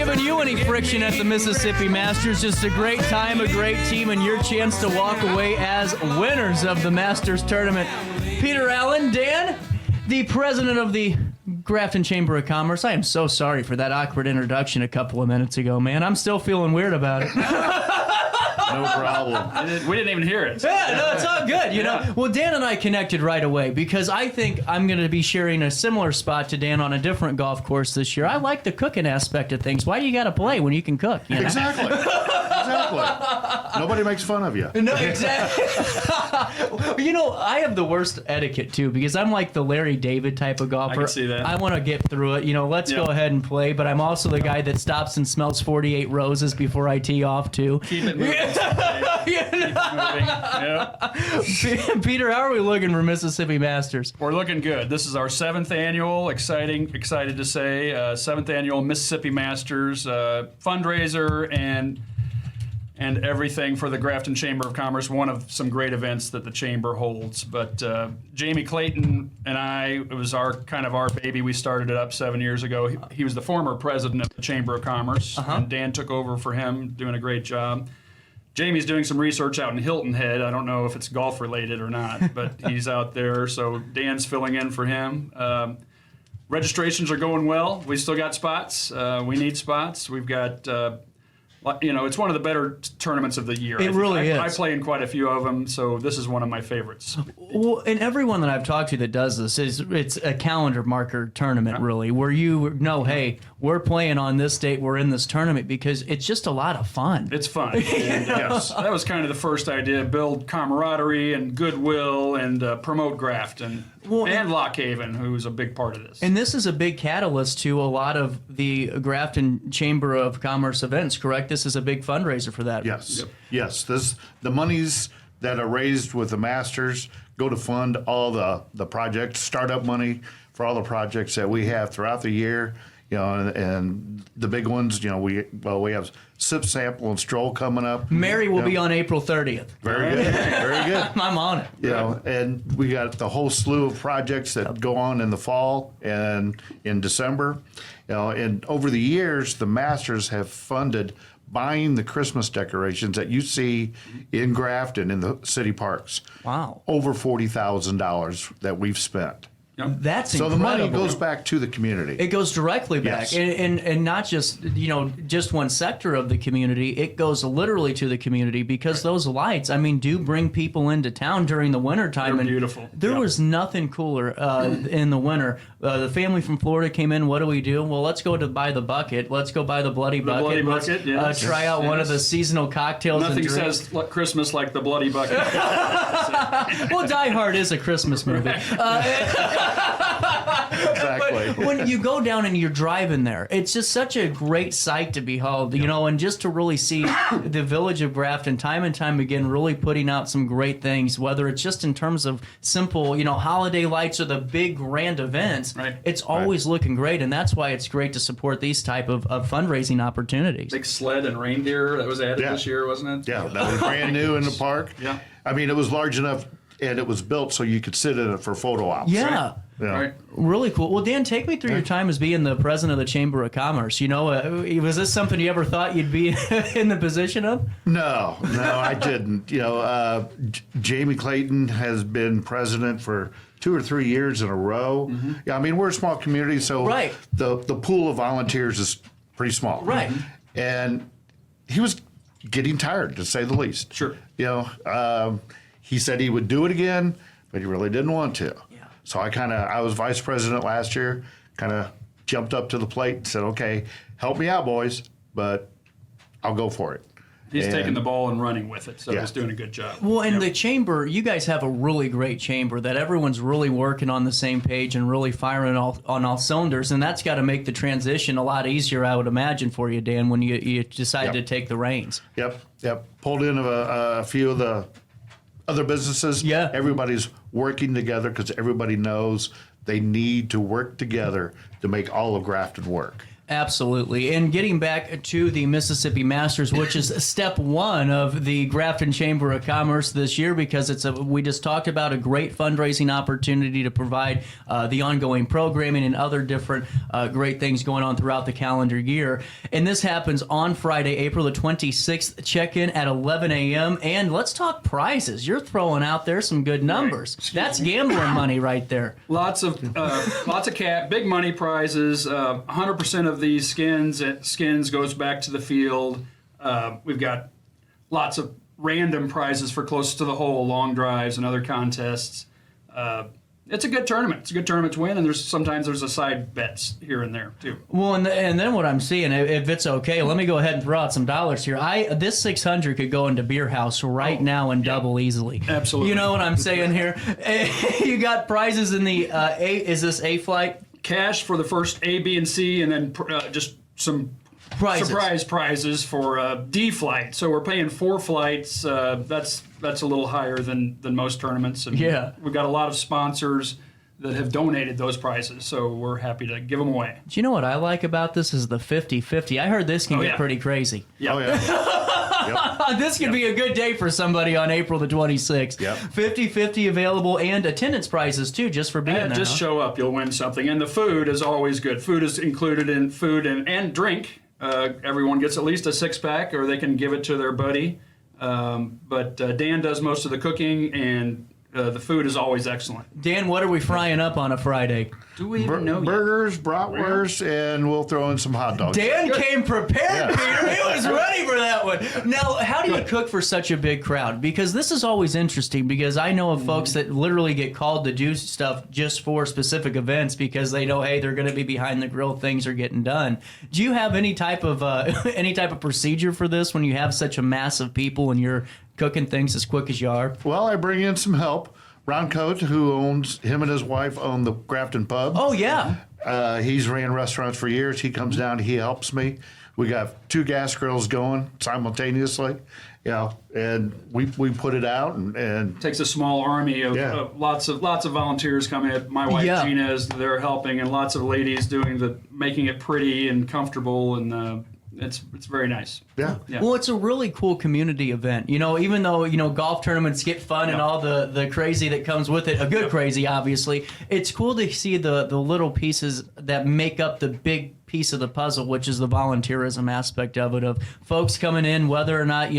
giving you any friction at the Mississippi Masters. Just a great time, a great team, and your chance to walk away as winners of the Masters tournament. Peter Allen, Dan, the president of the Grafton Chamber of Commerce. I am so sorry for that awkward introduction a couple of minutes ago, man. I'm still feeling weird about it. No problem. We didn't even hear it. Yeah, no, it's all good, you know. Well, Dan and I connected right away because I think I'm going to be sharing a similar spot to Dan on a different golf course this year. I like the cooking aspect of things. Why do you got to play when you can cook? You know? Exactly. Nobody makes fun of you. No, exactly. You know, I have the worst etiquette, too, because I'm like the Larry David type of golfer. I can see that. I want to get through it. You know, let's go ahead and play, but I'm also the guy that stops and smells 48 roses before I tee off, too. Keep it moving. Keep it moving. Yeah. Peter, how are we looking for Mississippi Masters? We're looking good. This is our 7th annual, excited to say, 7th annual Mississippi Masters fundraiser and everything for the Grafton Chamber of Commerce, one of some great events that the Chamber holds. But Jamie Clayton and I, it was our baby. We started it up 7 years ago. He was the former president of the Chamber of Commerce, and Dan took over for him, doing a great job. Jamie's doing some research out in Hilton Head. I don't know if it's golf related or not, but he's out there, so Dan's filling in for him. Registrations are going well. We still got spots. We need spots. We've got... it's one of the better tournaments of the year. It really is. I play in quite a few of them, so this is one of my favorites. Well, and everyone that I've talked to that does this it's a calendar marker tournament, really, where you know, hey, we're playing on this date, we're in this tournament, because it's just a lot of fun. It's fun. And, yes, that was kind of the first idea: build camaraderie and goodwill, and promote Grafton. And Lock Haven, who's a big part of this. And this is a big catalyst to a lot of the Grafton Chamber of Commerce events, correct? This is a big fundraiser for that. Yes. Yep. Yes. The monies that are raised with the Masters go to fund all the projects, startup money for all the projects that we have throughout the year. You know, and the big ones, we have Sip, Sample, and Stroll coming up. Mary will be on April 30th. Very good. Very good. I'm on it. And we got the whole slew of projects that go on in the fall and in December. And over the years, the Masters have funded buying the Christmas decorations that you see in Grafton in the city parks. Wow. Over $40,000 that we've spent. That's so incredible. the money goes back to the community. It goes directly back, yes. and not just just one sector of the community. It goes literally to the community because those lights, do bring people into town during the winter time. They're beautiful. There was nothing cooler in the winter. The family from Florida came in. What do we do? Well, let's go to buy the bucket. Let's go buy the Bloody Bucket. Bloody Bucket. Let's try out one of the seasonal cocktails. Nothing and drinks. says Christmas like the Bloody Bucket. Well, Die Hard is a Christmas movie. Exactly. But when you go down and you're driving there, it's just such a great sight to behold, and just to really see the village of Grafton time and time again really putting out some great things, whether it's just in terms of simple, holiday lights or the big grand events. Right. It's always looking great, and that's why it's great to support these type of fundraising opportunities. Big sled and reindeer that was added this year, wasn't it? Yeah, that was brand new in the park. Yeah. It was large enough, and it was built so you could sit in it for photo ops. Yeah. Right? Yeah. Right. Really cool. Well, Dan, take me through your time as being the president of the Chamber of Commerce. Was this something you ever thought you'd be in the position of? No, I didn't. Jamie Clayton has been president for 2 or 3 years in a row. Mm-hmm. Yeah, we're a small community, so the pool of volunteers is pretty small. Right. And he was getting tired, to say the least. Sure. He said he would do it again, but he really didn't want to. Yeah. So I was vice president last year, kind of jumped up to the plate and said, okay, help me out, boys, but I'll go for it. He's taking the ball and running with it, so he's doing a good job. Well, and the chamber, you guys have a really great chamber that everyone's really working on the same page and really firing on all cylinders, and that's got to make the transition a lot easier, I would imagine, for you, Dan, when you decide to take the reins. Yep. Pulled in a few of the other businesses. Yeah. Everybody's working together because everybody knows they need to work together to make all of Grafton work. Absolutely. And getting back to the Mississippi Masters, which is step one of the Grafton Chamber of Commerce this year, because we just talked about a great fundraising opportunity to provide the ongoing programming and other different great things going on throughout the calendar year. And this happens on Friday, April the 26th. Check in at 11 a.m. And let's talk prizes. You're throwing out there some good numbers. That's gambling money right there. Lots of big money prizes. 100% of these skins goes back to the field. We've got lots of random prizes for close to the hole, long drives, and other contests. It's a good tournament. It's a good tournament to win, and sometimes there's a side bets here and there too. Well, and then what I'm seeing, if it's okay, let me go ahead and throw out some dollars here. This 600 could go into Beer House right now and double easily. Absolutely. You know what I'm saying here? You got prizes in the is this A flight? Cash for the first A, B, and C, and then just some surprise prizes for D flight. So we're paying 4 flights. That's a little higher than most tournaments. And we've got a lot of sponsors that have donated those prizes, so we're happy to give them away. Do you know what I like about this is the 50-50. I heard this can get pretty crazy. Yep. Oh, yeah. Yep. This could be a good day for somebody on April the 26th. Yep. 50-50 available, and attendance prizes too, just for being there. Just show up, you'll win something. And the food is always good. Food is included in food and drink. Everyone gets at least a 6-pack, or they can give it to their buddy. But Dan does most of the cooking, and the food is always excellent. Dan, what are we frying up on a Friday? Do we even know burgers, bratwurst, and we'll throw in some hot dogs. Dan came prepared, Peter. He was ready for that one. Now, how do you cook for such a big crowd? Because this is always interesting, because I know of folks that literally get called to do stuff just for specific events because they know, hey, they're going to be behind the grill, things are getting done. Do you have any type of procedure for this when you have such a mass of people and you're cooking things as quick as you are? Well, I bring in some help. Ron Coate, him and his wife own the Grafton Pub. Oh, yeah. He's ran restaurants for years. He comes down, he helps me. We got 2 gas grills going simultaneously, and we put it out and takes a small army of lots of volunteers coming in. My wife Gina is there helping, and lots of ladies doing making it pretty and comfortable, and it's very nice. Yeah. Well, it's a really cool community event. Even though golf tournaments get fun and all the crazy that comes with it, a good crazy, obviously. It's cool to see the little pieces that make up the big piece of the puzzle, which is the volunteerism aspect of it, of folks coming in, whether or not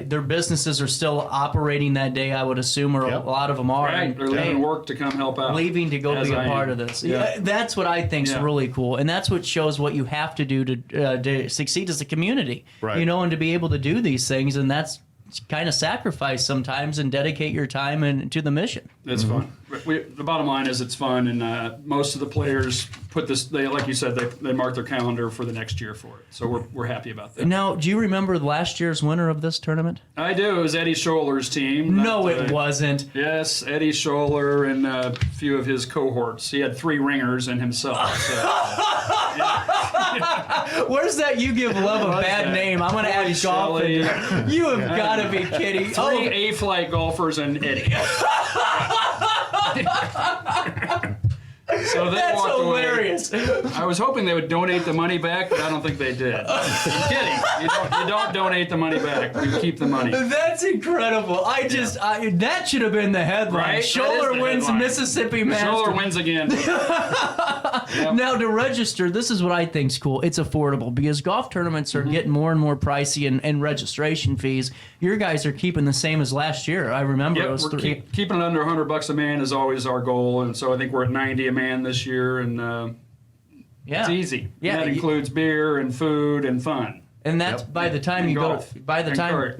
their businesses are still operating that day, I would assume, or a lot of them are. Right, they're leaving work to come help out. Leaving to go be a part of this. Yeah, that's what I think is really cool, and that's what shows what you have to do to succeed as a community. Right. And to be able to do these things, and that's kind of sacrifice sometimes and dedicate your time to the mission. It's fun. The bottom line is it's fun, and most of the players put this. Like you said, they mark their calendar for the next year for it. So we're happy about that. Now, do you remember last year's winner of this tournament? I do. It was Eddie Scholar's team. No, it wasn't. Yes, Eddie Scholar and a few of his cohorts. He had 3 ringers and himself. Where's that you give love a bad name? I'm going to add golf in there. You have got to be kidding. 3 A-flight golfers and Eddie. So that's hilarious. I was hoping they would donate the money back, but I don't think they did. I'm kidding. You don't donate the money back. You keep the money. That's incredible. That should have been the headline. Right? Scholar wins headline. Mississippi Masters. Scholar wins again. Yep. Now, to register, this is what I think's cool. It's affordable because golf tournaments are getting more and more pricey, and registration fees. Your guys are keeping the same as last year. I remember it was we're keeping it under $100 a man is always our goal, and so I think we're at 90 a man this year, and it's easy. Yeah, and that includes beer and food and fun. And that's by the time and you golf. go. By the and time, cart.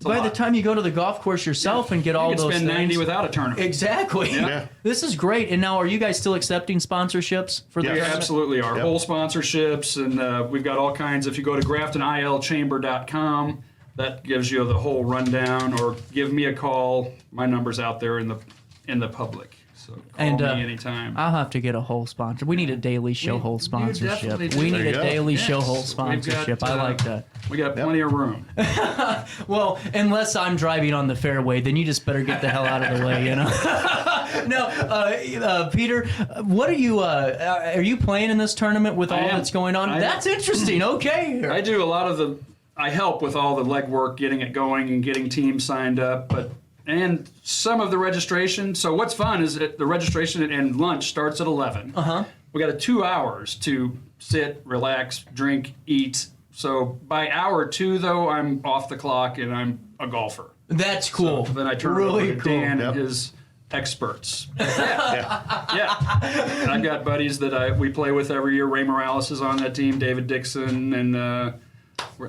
by the time you go to the golf course yourself and get all those things. You can spend 90 things. without a tournament. Exactly. Yeah. This is great. And now, are you guys still accepting sponsorships for the We tournament? absolutely are. Whole sponsorships, and we've got all kinds. If you go to GraftonILChamber.com, that gives you the whole rundown, or give me a call. My number's out there in the public. So call me anytime. I'll have to get a whole sponsor. We need a daily show whole sponsorship. definitely do. We need There a you go. daily show Yes. whole We've sponsorship. got, I like that. We got plenty of room. Well, unless I'm driving on the fairway, then you just better get the hell out of the way, No, Peter, what are you playing in this tournament with all that's going on? That's interesting. Okay. I do a lot of I help with all the legwork, getting it going and getting teams signed up, and some of the registration. So what's fun is that the registration and lunch starts at 11. We got 2 hours to sit, relax, drink, eat. So by hour 2, though, I'm off the clock and I'm a golfer. That's cool. So then I turn really it over to Dan and his experts. Yeah. I've got buddies that we play with every year. Ray Morales is on that team, David Dixon, and I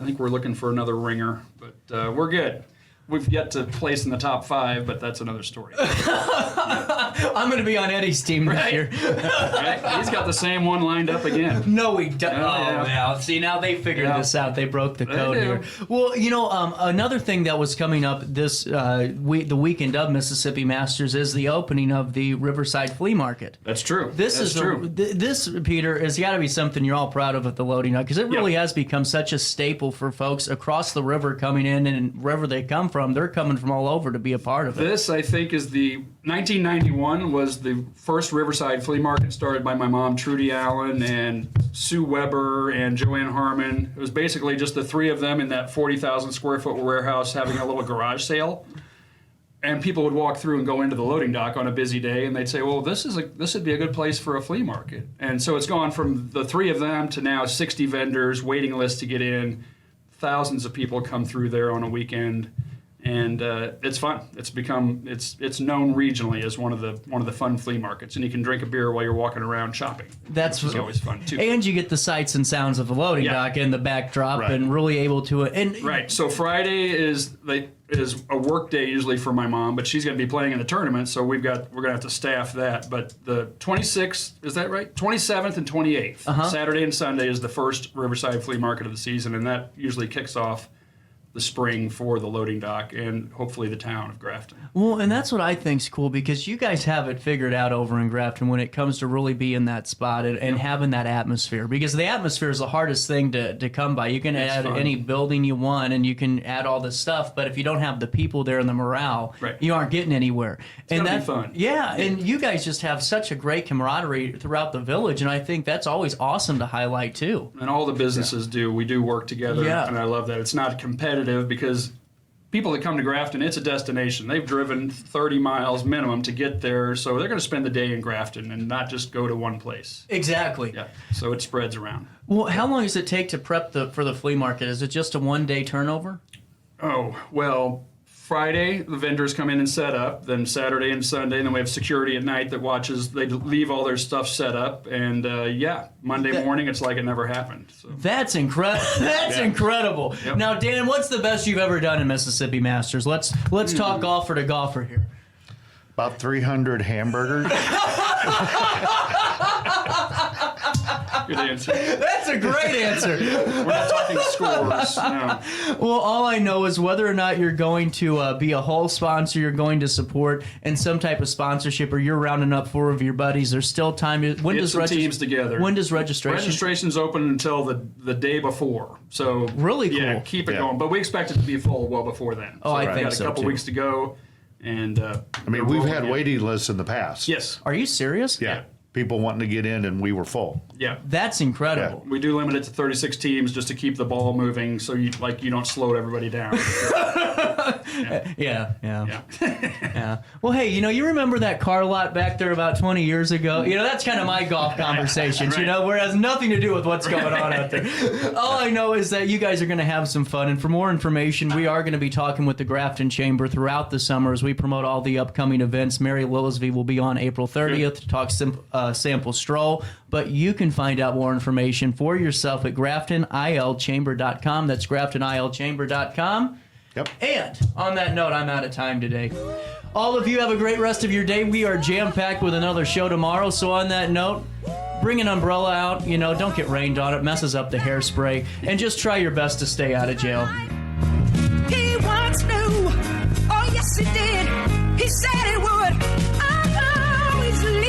think we're looking for another ringer, but we're good. We've yet to place in the top 5, but that's another story. I'm going to be on Eddie's team this year. Right? He's got the same one lined up again. No, he doesn't. Yeah. See, now they figured this out. They broke the code do. here. Well, another thing that was coming up the weekend of Mississippi Masters is the opening of the Riverside Flea Market. That's true. This Peter, has got to be something you're all proud of at the Loading Dock, because it really has become such a staple for folks across the river coming in, and wherever they come from, they're coming from all over to be a part of it. This, I think, is 1991 was the first Riverside Flea Market, started by my mom, Trudy Allen, and Sue Weber and Joanne Harmon. It was basically just the 3 of them in that 40,000 square foot warehouse having a little garage sale. And people would walk through and go into the loading dock on a busy day, and they'd say, well, this would be a good place for a flea market. And so it's gone from the 3 of them to now 60 vendors, waiting list to get in. Thousands of people come through there on a weekend. And it's fun. It's known regionally as one of the fun flea markets, and you can drink a beer while you're walking around shopping. That's always fun too. And you get the sights and sounds of the loading dock and the backdrop, and really able to. Right. So Friday is a work day usually for my mom, but she's going to be playing in the tournament, so we're going to have to staff that. But the 26th, is that right? 27th and 28th, Saturday and Sunday, is the first Riverside Flea Market of the season, and that usually kicks off the spring for the loading dock and hopefully the town of Grafton. Well, and that's what I think's cool, because you guys have it figured out over in Grafton when it comes to really being that spot and having that atmosphere, because the atmosphere is the hardest thing to come by. You can add any building you want and you can add all this stuff, but if you don't have the people there and the morale, you aren't getting anywhere. It's gonna be fun. Yeah, and you guys just have such a great camaraderie throughout the village, and I think that's always awesome to highlight too. And all the businesses do. We do work together, and I love that. It's not competitive, because people that come to Grafton, it's a destination. They've driven 30 miles minimum to get there, so they're going to spend the day in Grafton and not just go to one place. Exactly. Yeah, so it spreads around. Well, how long does it take to prep for the flea market? Is it just a one-day turnover? Oh, well, Friday, the vendors come in and set up. Then Saturday and Sunday, and then we have security at night that watches. They leave all their stuff set up. And, Monday morning, it's like it never happened. So. That's incredible. That's incredible. Yep. Now, Dan, what's the best you've ever done in Mississippi Masters? Let's talk golfer to golfer here. About 300 hamburgers. Good answer. That's a great answer. We're not talking scores. No. Well, all I know is whether or not you're going to be a whole sponsor, you're going to support in some type of sponsorship, or you're rounding up 4 of your buddies, there's still time. When Get does some teams together. When does registration? Registration's open until the day before. So really cool. Yeah, keep it going. But we expect it to be full well before then. Oh, I think so. We got a couple weeks to go. And we've had waiting lists in the past. Yes. Are you serious? Yeah. People wanting to get in, and we were full. Yeah. That's incredible. We do limit it to 36 teams just to keep the ball moving, so you don't slow everybody down. Yeah. Well, hey, you remember that car lot back there about 20 years ago? That's kind of my golf conversations, where it has nothing to do with what's going on out there. All I know is that you guys are going to have some fun, and for more information, we are going to be talking with the Grafton Chamber throughout the summer as we promote all the upcoming events. Mary Lillisby will be on April 30th to talk sample stroll, but you can find out more information for yourself at GraftonILChamber.com. That's GraftonILChamber.com. Yep. And on that note, I'm out of time today. All of you have a great rest of your day. We are jam-packed with another show tomorrow, so on that note, bring an umbrella out. Don't get rained on. It messes up the hairspray. And just try your best to stay out of jail. He once knew, oh yes he did. He said he would. I always leave.